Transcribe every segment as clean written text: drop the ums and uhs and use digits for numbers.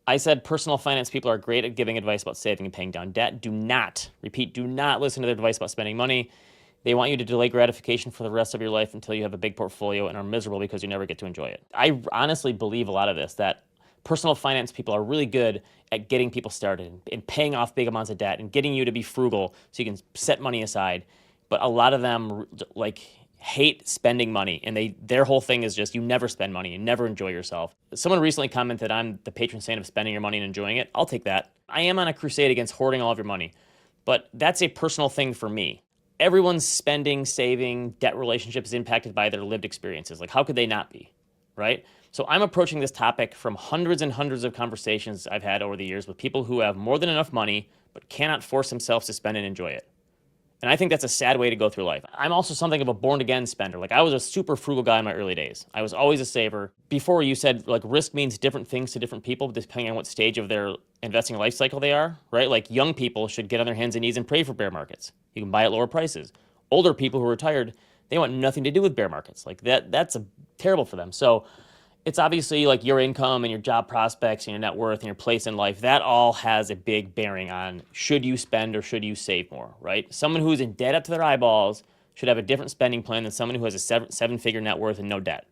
I said personal finance people are great at giving advice about saving and paying down debt. Do not, repeat, do not listen to their advice about spending money. They want you to delay gratification for the rest of your life until you have a big portfolio and are miserable because you never get to enjoy it. I honestly believe a lot of this, that personal finance people are really good at getting people started and paying off big amounts of debt and getting you to be frugal so you can set money aside. But a lot of them hate spending money, and their whole thing is just you never spend money, you never enjoy yourself. Someone recently commented I'm the patron saint of spending your money and enjoying it. I'll take that. I am on a crusade against hoarding all of your money, but that's a personal thing for me. Everyone's spending, saving, debt relationship is impacted by their lived experiences. Like, how could they not be, right? So I'm approaching this topic from hundreds and hundreds of conversations I've had over the years with people who have more than enough money but cannot force themselves to spend and enjoy it. And I think that's a sad way to go through life. I'm also something of a born-again spender. Like, I was a super frugal guy in my early days. I was always a saver. Before, you said, like, risk means different things to different people depending on what stage of their investing life cycle they are, right? Like, young people should get on their hands and knees and pray for bear markets. You can buy at lower prices. Older people who are retired, they want nothing to do with bear markets. Like, that's terrible for them. So it's obviously like your income and your job prospects and your net worth and your place in life. That all has a big bearing on should you spend or should you save more, right? Someone who's in debt up to their eyeballs should have a different spending plan than someone who has a seven-figure net worth and no debt,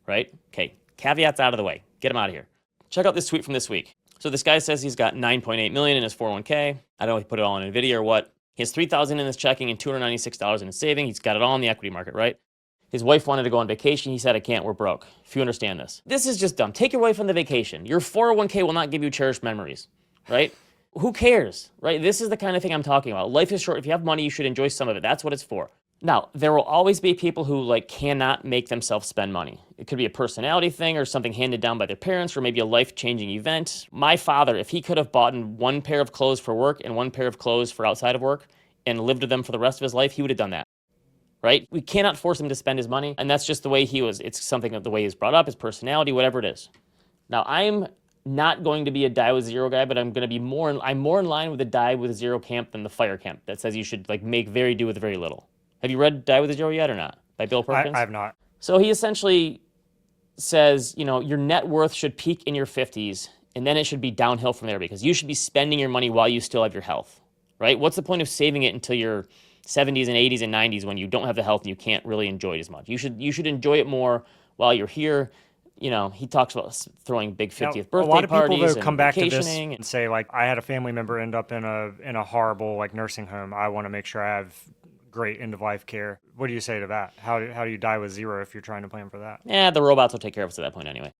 right? Okay, caveats out of the way. Get them out of here. Check out this tweet from this week. So this guy says he's got $9.8 million in his 401k. I don't know if he put it all in NVIDIA or what. He has $3,000 in his checking and $296 in his saving. He's got it all in the equity market, right? His wife wanted to go on vacation. He said, I can't, we're broke. If you understand this. This is just dumb. Take your wife on the vacation. Your 401k will not give you cherished memories, right? Who cares, right? This is the kind of thing I'm talking about. Life is short. If you have money, you should enjoy some of it. That's what it's for. Now, there will always be people who cannot make themselves spend money. It could be a personality thing or something handed down by their parents or maybe a life-changing event. My father, if he could have bought one pair of clothes for work and one pair of clothes for outside of work and lived with them for the rest of his life, he would have done that. Right? We cannot force him to spend his money, and that's just the way he was. It's something of the way he's brought up, his personality, whatever it is. Now, I'm not going to be a die with zero guy, but I'm going to be more in line with the die with zero camp than the fire camp that says you should make very do with very little. Have you read Die with Zero yet or not? By Bill Perkins? I have not. So he essentially says, your net worth should peak in your 50s, and then it should be downhill from there because you should be spending your money while you still have your health, right? What's the point of saving it until you're 70s and 80s and 90s when you don't have the health and you can't really enjoy it as much? You should enjoy it more while you're here. He talks about throwing big 50th birthday parties. A lot of people and come back to this vacationing and say, I had a family member end up in a horrible nursing home. I want to make sure I have great end-of-life care. What do you say to that? How do you die with zero if you're trying to plan for that? Yeah, the robots will take care of us at that point anyway.